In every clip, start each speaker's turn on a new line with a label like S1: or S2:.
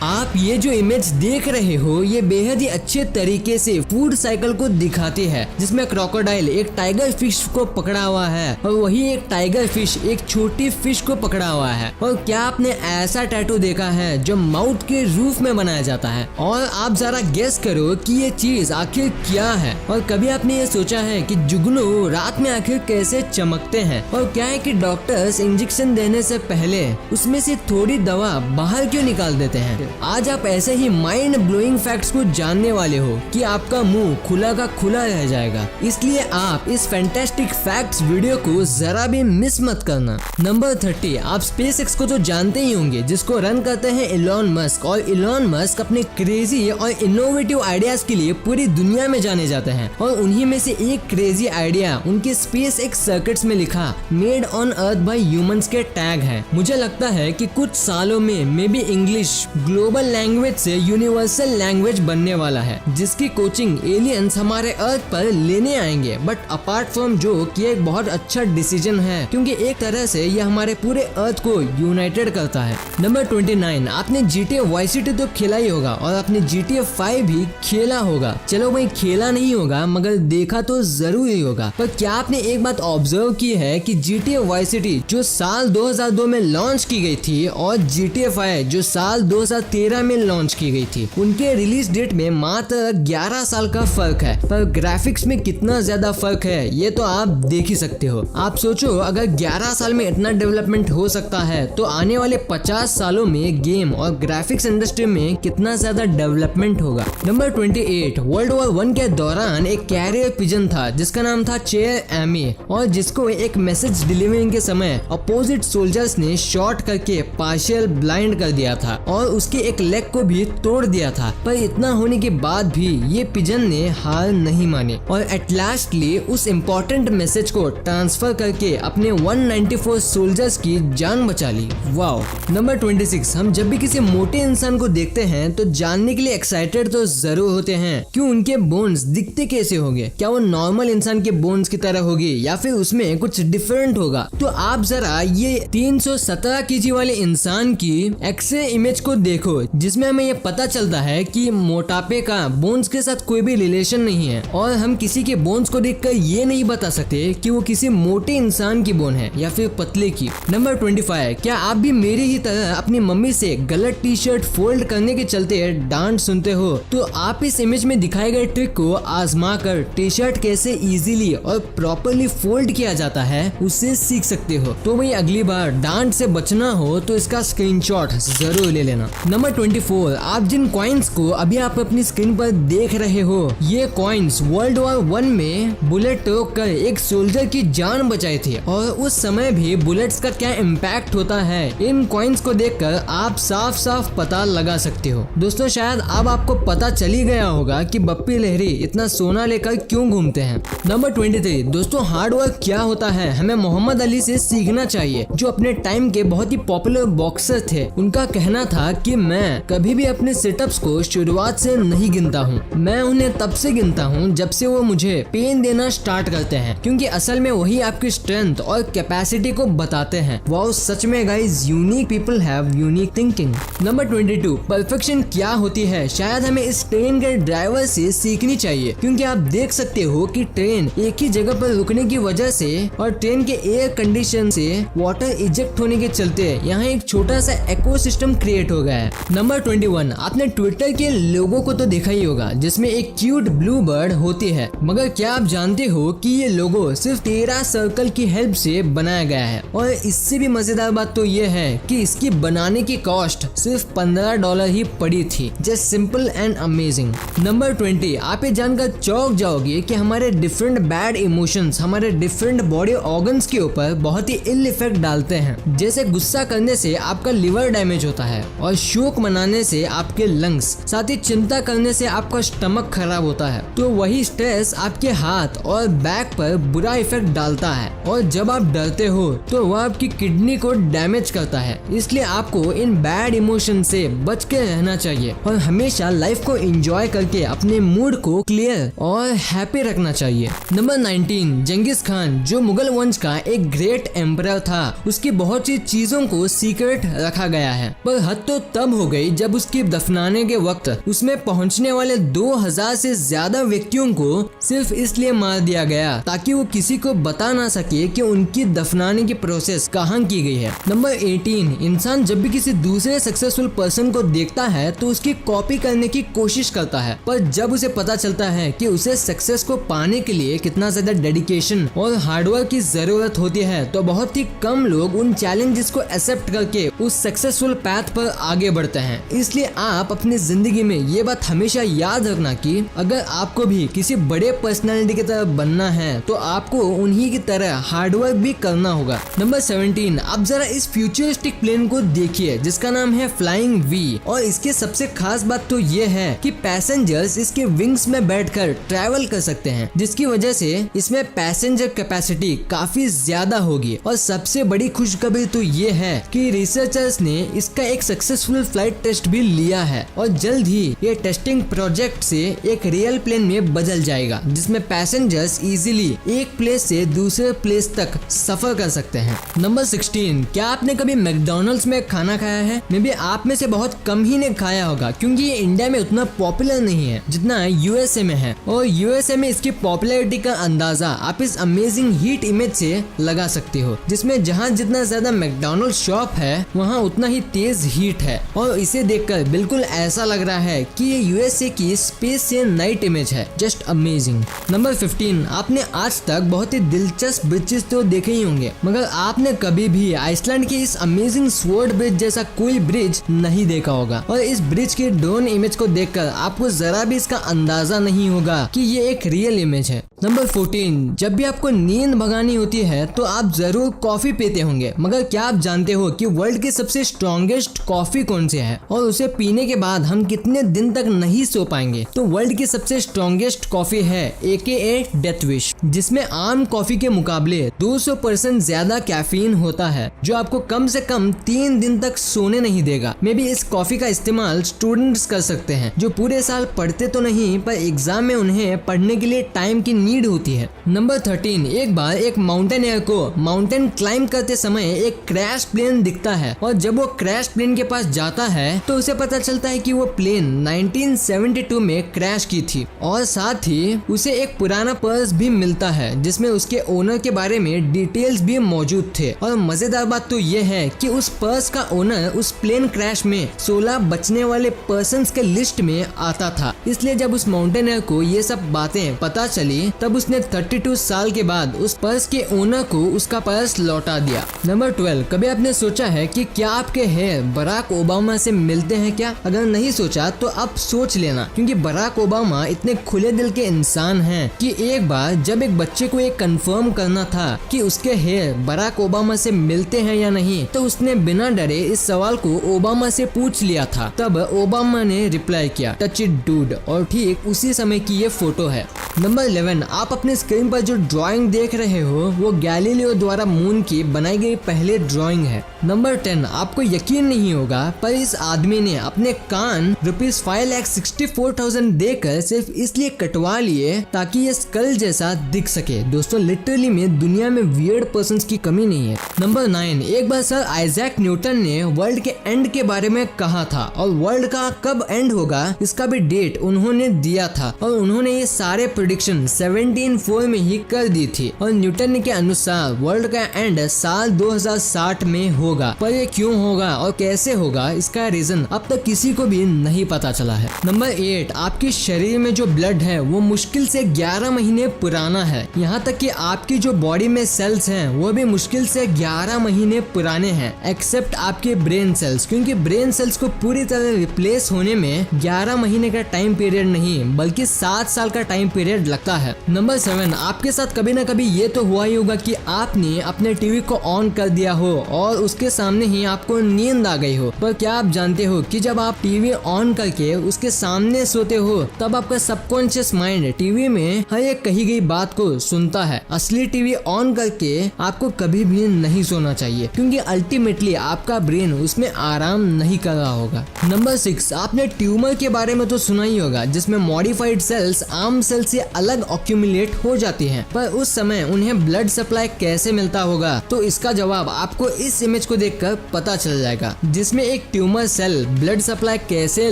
S1: आप ये जो इमेज देख रहे हो ये बेहद ही अच्छे तरीके से फूड साइकिल को दिखाती है, जिसमें क्रोकोडाइल एक टाइगर फिश को पकड़ा हुआ है और वही एक टाइगर फिश एक छोटी फिश को पकड़ा हुआ है। और क्या आपने ऐसा टैटू देखा है जो माउथ के रूफ में बनाया जाता है? और आप जरा गेस करो कि ये चीज आखिर क्या है। और कभी आपने ये सोचा है कि जुगनू रात में आखिर कैसे चमकते हैं? और क्या है कि डॉक्टर्स इंजेक्शन देने से पहले उसमें से थोड़ी दवा बाहर क्यों निकाल देते हैं? आज आप ऐसे ही माइंड ब्लोइंग फैक्ट्स को जानने वाले हो कि आपका मुंह खुला का खुला रह जाएगा। इसलिए आप इस फैंटास्टिक फैक्ट्स वीडियो को जरा भी मिस मत करना। नंबर 30, आप SpaceX को तो जानते ही होंगे, जिसको रन करते हैं इलॉन मस्क। और इलॉन मस्क अपने क्रेजी और इनोवेटिव आइडियाज के लिए पूरी दुनिया में जाने जाते हैं। और उन्हीं में से एक क्रेजी आइडिया उनके SpaceX सर्किट्स में लिखा made on earth by humans के टैग है। मुझे लगता है कि कुछ सालों में may be English global language से यूनिवर्सल लैंग्वेज बनने वाला है, जिसकी कोचिंग एलियंस हमारे अर्थ पर लेने आएंगे। बट अपार्ट फ्रॉम जो कि एक बहुत अच्छा डिसीजन है, क्योंकि एक तरह से यह हमारे पूरे अर्थ को यूनाइटेड करता है। नंबर 29, आपने GTA Vice City तो खेला ही होगा और आपने GTA 5 भी खेला होगा। चलो भाई खेला नहीं होगा मगर देखा तो जरूर ही होगा। पर क्या आपने एक बात ऑब्जर्व की है कि GTA Vice City जो साल 2002 में लॉन्च की गई थी और GTA 5 जो साल 2013 में लॉन्च की गई थी, उनके रिलीज डेट में मात्र 11 साल का फर्क है। पर ग्राफिक्स में कितना ज्यादा फर्क है ये तो आप देख ही सकते हो। आप सोचो अगर 11 साल में इतना डेवलपमेंट हो सकता है तो आने वाले 50 सालों में गेम और ग्राफिक्स इंडस्ट्री में कितना ज्यादा डेवलपमेंट होगा। नंबर 28, वर्ल्ड वॉर 1 के दौरान एक कैरियर पिजन था जिसका नाम था चेयर एमी, और जिसको एक मैसेज डिलीवरिंग के समय अपोजिट सोल्जर्स ने शॉट करके पार्शियल ब्लाइंड कर दिया था और उसके एक लेग को भी तोड़ दिया था। पर इतना होने के बाद भी ये पिजन ने हार नहीं मानी और एट लास्टली उस इम्पोर्टेंट मैसेज को ट्रांसफर करके अपने 194 सोल्जर्स की जान बचा ली। वाओ। नंबर 26, हम जब भी किसी मोटे इंसान को देखते हैं तो जानने के लिए एक्साइटेड तो जरूर होते हैं कि उनके बोन्स दिखते कैसे होंगे। क्या वो नॉर्मल इंसान के बोन्स की तरह होगी या फिर उसमें कुछ डिफरेंट होगा? तो आप जरा ये 317 kg वाले इंसान की एक्सरे इमेज को देखो, जिसमें हमें ये पता चलता है कि मोटापे का बोन्स के साथ कोई भी रिलेशन नहीं है। और हम किसी के बोन्स को देखकर ये नहीं बता सकते कि वो किसी मोटे इंसान की बोन है या फिर पतले की। नंबर 25, क्या आप भी मेरी ही तरह अपनी मम्मी से गलत टी-शर्ट फोल्ड करने के चलते डांट सुनते हो? तो आप इस इमेज में दिखाए गए ट्रिक को आजमा कर टी-शर्ट कैसे इजीली और प्रॉपरली फोल्ड किया जाता है उससे सीख सकते हो। तो भाई अगली बार डांट से बचना हो तो इसका स्क्रीनशॉट जरूर ले लेना। नंबर 24, आप जिन कॉइन्स को अभी आप अपनी स्क्रीन पर देख रहे हो, ये कॉइन्स वर्ल्ड वॉर 1 में बुलेट रोक कर एक सोल्जर की जान बचाई थी। और उस समय भी बुलेट्स का क्या इम्पैक्ट होता है इन कॉइन्स को देखकर आप साफ साफ पता लगा सकते हो। दोस्तों शायद अब आपको पता चल ही गया होगा कि बप्पी लहरी इतना सोना लेकर क्यों घूमते हैं। नंबर 23, दोस्तों हार्ड वर्क क्या होता है हमें मोहम्मद अली से सीखना चाहिए, जो अपने टाइम के बहुत ही पॉपुलर बॉक्सर थे। उनका कहना था कि मैं कभी भी अपने सिटअप्स को शुरुआत से नहीं गिनता हूँ, मैं उन्हें तब से गिनता हूँ जब से वो मुझे पेन देना स्टार्ट करते हैं, क्योंकि असल में वही आपकी स्ट्रेंथ और कैपेसिटी को बताते हैं। वाओ, सच में guys, unique people have unique thinking. Number 22, perfection क्या होती है शायद हमें इस ट्रेन के ड्राइवर से सीखनी चाहिए, क्योंकि आप देख सकते हो कि ट्रेन एक ही जगह पर रुकने की वजह से और ट्रेन के एयर कंडीशन से वाटर इजेक्ट होने के चलते यहाँ एक छोटा सा इकोसिस्टम क्रिएट हो गया है। नंबर 21, आपने ट्विटर के लोगो को तो देखा ही होगा जिसमें एक क्यूट ब्लू बर्ड होती है, मगर क्या आप जानते हो कि ये लोगो सिर्फ 13 सर्कल की हेल्प से बनाया गया है। और इससे भी मजेदार बात तो ये है कि इसकी बनाने की कॉस्ट सिर्फ $15 ही पड़ी थी। Just simple and amazing. Number 20, आप ये जानकर चौंक जाओगे कि हमारे डिफरेंट बैड इमोशंस हमारे डिफरेंट बॉडी ऑर्गन्स के ऊपर बहुत ही इल इफेक्ट डालते हैं। जैसे गुस्सा करने से आपका लिवर डैमेज होता है और शोक मनाने से आपके लंग्स, साथ ही चिंता करने से आपका स्टमक खराब होता है। तो वही स्ट्रेस आपके हाथ और बैक पर बुरा इफेक्ट डालता है और जब आप डरते हो तो वह आपकी किडनी को डैमेज करता है। इसलिए आपको इन बैड इमोशन से बच के रहना चाहिए और हमेशा लाइफ को एंजॉय करके अपने मूड को क्लियर और हैप्पी रखना चाहिए। नंबर 19, जंगीज खान जो मुगल वंश का एक ग्रेट एम्परर था, उसकी बहुत सी चीजों को सीक्रेट रखा गया है, पर हद तो तब तब हो गई जब उसकी दफनाने के वक्त उसमें पहुंचने वाले 2000 से ज्यादा व्यक्तियों को सिर्फ इसलिए मार दिया गया ताकि वो किसी को बता ना सके कि उनकी दफनाने की प्रोसेस कहाँ की गई है। नंबर 18, इंसान जब भी किसी दूसरे सक्सेसफुल पर्सन को देखता है तो उसकी कॉपी करने की कोशिश करता है, पर जब उसे पता चलता है कि उसे सक्सेस को पाने के लिए कितना ज्यादा डेडिकेशन और हार्डवर्क की जरूरत होती है तो बहुत ही कम लोग उन चैलेंजेस को एक्सेप्ट करके उस सक्सेसफुल पैथ पर आगे बढ़ते हैं। इसलिए आप अपनी जिंदगी में ये बात हमेशा याद रखना कि अगर आपको भी किसी बड़े पर्सनालिटी की तरह बनना है तो आपको उन्हीं की तरह हार्डवर्क भी करना होगा। नंबर 17, आप जरा इस फ्यूचरिस्टिक प्लेन को देखिए जिसका नाम है फ्लाइंग वी, और इसके सबसे खास बात तो ये है कि पैसेंजर्स इसके विंग्स में बैठकर ट्रैवल कर सकते हैं, जिसकी वजह से इसमें पैसेंजर कैपेसिटी काफी ज्यादा होगी। और सबसे बड़ी खुशखबरी तो ये है कि रिसर्चर्स ने इसका एक सक्सेसफुल फ्लाइट टेस्ट भी लिया है और जल्द ही ये टेस्टिंग प्रोजेक्ट से एक रियल प्लेन में बदल जाएगा जिसमें पैसेंजर्स इजीली एक प्लेस से दूसरे प्लेस तक सफर कर सकते हैं। नंबर 16, क्या आपने कभी मैकडॉनल्ड्स में खाना खाया है? मे बी आप में से बहुत कम ही ने खाया होगा क्योंकि ये इंडिया में उतना पॉपुलर नहीं है जितना यूएसए में है, और यूएसए में इसकी पॉपुलैरिटी का अंदाजा आप इस अमेजिंग हीट इमेज से लगा सकते हो, जिसमें जहाँ जितना ज्यादा मैकडॉनल्ड शॉप है वहाँ उतना ही तेज हीट है, और इसे देखकर बिल्कुल ऐसा लग रहा है कि ये यूएसए की स्पेस से नाइट इमेज है। Just amazing. नंबर 15, आपने आज तक बहुत ही दिलचस्प ब्रिजेस तो देखे ही होंगे, मगर आपने कभी भी आइसलैंड के इस अमेजिंग स्वॉर्ड ब्रिज जैसा कोई ब्रिज नहीं देखा होगा, और इस ब्रिज के ड्रोन इमेज को देखकर आपको जरा भी इसका अंदाजा नहीं होगा कि ये एक रियल इमेज है। नंबर 14, जब भी आपको नींद भगानी होती है तो आप जरूर कॉफी पीते होंगे, मगर क्या आप जानते हो कि वर्ल्ड की सबसे स्ट्रॉन्गेस्ट कॉफी कौन सी है और उसे पीने के बाद हम कितने दिन तक नहीं सो पाएंगे? तो वर्ल्ड की सबसे स्ट्रॉन्गेस्ट कॉफी है AKA डेथ विश, जिसमें आम कॉफी के मुकाबले 200% ज्यादा कैफीन होता है जो आपको कम से कम 3 दिन तक सोने नहीं देगा। मे बी इस कॉफी का इस्तेमाल स्टूडेंट्स कर सकते हैं जो पूरे साल पढ़ते तो नहीं पर एग्जाम में उन्हें पढ़ने के लिए टाइम की नीड होती है। नंबर 13, एक बार एक माउंटेनियर को माउंटेन क्लाइंब करते समय एक क्रैश प्लेन दिखता है, और जब वो क्रैश प्लेन के पास जाता है तो उसे पता चलता है कि वो प्लेन 1972 में क्रैश की थी, और साथ ही उसे एक पुराना पर्स भी मिलता है जिसमें उसके ओनर के बारे में डिटेल्स भी मौजूद थे। और मजेदार बात तो ये है कि उस पर्स का ओनर उस प्लेन क्रैश में 16 बचने वाले पर्सन्स के लिस्ट में आता था। इसलिए जब उस माउंटेनियर को ये सब बातें पता चली तब उसने 32 साल के बाद उस पर्स के ओनर को उसका पर्स लौटा दिया। नंबर 12, कभी आपने सोचा है कि क्या आपके हेयर बराक ओबामा से मिलते हैं क्या? अगर नहीं सोचा तो अब सोच लेना, क्योंकि बराक ओबामा इतने खुले दिल के इंसान हैं कि एक बार जब एक बच्चे को ये कंफर्म करना था कि उसके हेयर बराक ओबामा से मिलते हैं या नहीं तो उसने बिना डरे इस सवाल को ओबामा से पूछ लिया था। तब ओबामा ने रिप्लाई किया, टच इट डूड, और ठीक उसी समय की ये फोटो है। नंबर 11, आप अपने स्क्रीन पर जो ड्राइंग देख रहे हो वो गैलीलियो द्वारा मून की बनाई गई पहले ड्राइंग है। नंबर 10, आपको यकीन नहीं होगा पर इस आदमी ने अपने कान ₹5,64,000 देकर सिर्फ इसलिए कटवा लिए ताकि ये स्कल जैसा दिख सके। दोस्तों लिटरली में दुनिया में वियर्ड पर्संस की कमी नहीं है। नंबर 9, एक बार सर आइजैक न्यूटन ने वर्ल्ड के एंड के बारे में कहा था, और वर्ल्ड का कब एंड होगा इसका भी डेट उन्होंने दिया था, और उन्होंने ये सारे प्रेडिक्शन 1704 में ही कर दी थी, और न्यूटन के अनुसार वर्ल्ड का एंड साल 2060 में होगा। पर ये क्यों होगा और कैसे होगा इसका रीजन अब तक किसी को भी नहीं पता चला है। नंबर 8, आपके शरीर में जो ब्लड है वो मुश्किल से 11 महीने पुराना है। यहाँ तक कि आपकी जो बॉडी में सेल्स हैं वो भी मुश्किल से 11 महीने पुराने हैं, एक्सेप्ट आपके ब्रेन सेल्स, क्योंकि ब्रेन सेल्स को पूरी तरह रिप्लेस होने में 11 महीने का टाइम पीरियड नहीं बल्कि 7 साल का टाइम पीरियड लगता है। नंबर 7, आपके साथ कभी ना कभी ये तो हुआ ही होगा कि आपने अपने टीवी को ऑन कर दिया हो और उसके सामने ही आपको नींद आ गई हो, पर क्या आप जानते हो कि जब आप टीवी ऑन करके उसके सामने सोते हो तब आपका सबकॉन्शियस माइंड टीवी में हर एक कही गई बात को सुनता है। असली टीवी ऑन करके आपको कभी भी नहीं सोना चाहिए, क्योंकि अल्टीमेटली आपका ब्रेन उसमें आराम नहीं कर रहा होगा। नंबर 6, आपने ट्यूमर के बारे में तो सुना ही होगा जिसमें मॉडिफाइड सेल्स आम सेल से अलग ऑक्यूमुलेट हो जाती हैं, पर उस समय उन्हें ब्लड सप्लाई कैसे मिलता होगा, तो इसका जवाब आपको इस इमेज को देखकर पता चल जाएगा, जिसमें एक ट्यूमर सेल ब्लड सप्लाई कैसे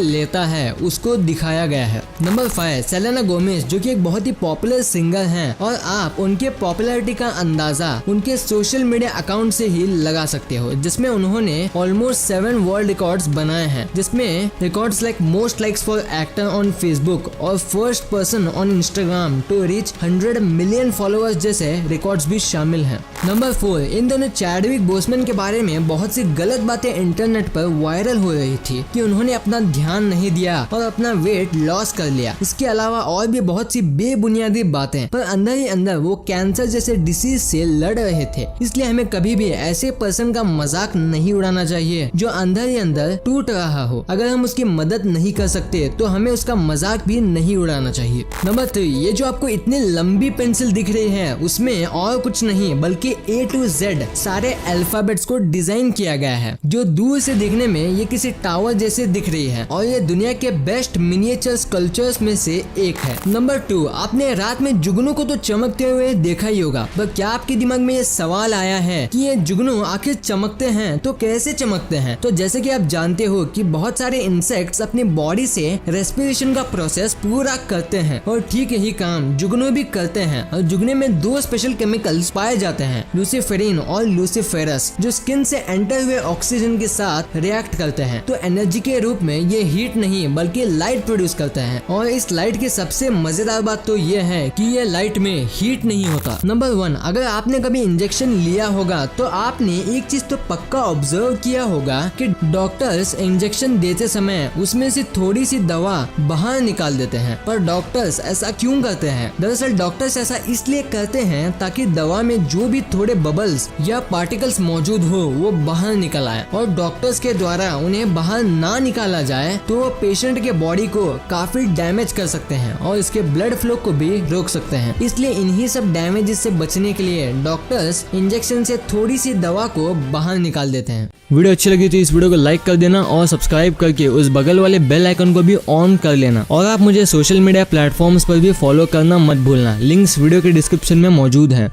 S1: लेता है उसको दिखाया गया है। नंबर 5, सेलेना गोमेज, जो कि एक बहुत ही पॉपुलर सिंगर हैं और आप उनके पॉपुलैरिटी का अंदाजा उनके सोशल मीडिया अकाउंट से ही लगा सकते हो, जिसमें उन्होंने ऑलमोस्ट 7 वर्ल्ड रिकॉर्ड्स बनाए हैं, जिसमें records like most likes for actor on Facebook और first person on Instagram to reach 100 million followers जैसे रिकॉर्ड्स भी शामिल हैं। नंबर 4, इन दोनों चैडविक बोसमैन के बारे में बहुत सी गलत बातें इंटरनेट पर वायरल हो रही थी कि उन्होंने अपना ध्यान नहीं दिया और अपना वेट लॉस कर लिया। इसके अलावा और भी बहुत सी बेबुनियादी बातें, पर अंदर ही अंदर वो कैंसर जैसे डिसीज से लड़ रहे थे। इसलिए हमें कभी भी ऐसे पर्सन का मजाक नहीं उड़ाना चाहिए जो अंदर ही अंदर टूट रहा हो। अगर हम उसकी मदद नहीं कर सकते तो हमें उसका मजाक भी नहीं उड़ाना चाहिए। नंबर 3, ये जो आपको इतनी लंबी पेंसिल दिख रही है उसमें और कुछ नहीं बल्कि A to Z सारे अल्फाबेट्स को डिजाइन किया गया है, जो दूर से देखने में ये किसी टावर जैसे दिख रही है और ये दुनिया के बेस्ट मिनिएचर स्कल्पचर्स में से एक है। नंबर 2, आपने रात में जुगनू को तो चमकते हुए देखा ही होगा, पर क्या आपके दिमाग में ये सवाल आया है कि ये जुगनू आखिर चमकते हैं तो कैसे चमकते हैं? तो जैसे कि आप जानते हो कि बहुत सारे इंसेक्ट्स अपनी बॉडी से रेस्पिरेशन का प्रोसेस पूरा करते हैं और ठीक यही काम जुगनू भी करते हैं। और जुगनू में 2 स्पेशल केमिकल्स पाए जाते हैं, लूसीफेरिन और लूसीफेरस, जो स्किन से एंटर हुए ऑक्सीजन के साथ रिएक्ट करते हैं तो एनर्जी के रूप में ये हीट नहीं बल्कि लाइट प्रोड्यूस करते हैं। और इस लाइट की सबसे मजेदार बात तो ये है कि ये लाइट में हीट नहीं होता। नंबर 1, अगर आपने कभी इंजेक्शन लिया होगा तो आपने एक चीज तो पक्का ऑब्जर्व किया होगा कि डॉक्टर्स इंजेक्शन देते समय उसमें से थोड़ी सी दवा बाहर निकाल देते हैं। पर डॉक्टर्स ऐसा क्यों करते हैं? दरअसल डॉक्टर्स ऐसा इसलिए करते हैं ताकि दवा में जो भी थोड़े बबल्स या पार्टिकल्स मौजूद हो वो बाहर निकल आए, और डॉक्टर्स के द्वारा उन्हें बाहर ना निकाला जाए तो वो पेशेंट के बॉडी को काफी डैमेज कर सकते हैं और इसके ब्लड फ्लो को भी रोक सकते हैं। इसलिए इन्हीं सब डैमेजेस से बचने के लिए डॉक्टर्स इंजेक्शन से थोड़ी सी दवा को बाहर निकाल देते हैं। वीडियो अच्छी लगी तो इस वीडियो को लाइक कर देना और सब्सक्राइब करके उस बगल वाले बेल आइकन को भी ऑन कर लेना, और आप मुझे सोशल मीडिया प्लेटफॉर्म्स पर भी फॉलो करना मत भूलना। लिंक्स वीडियो के डिस्क्रिप्शन में मौजूद हैं।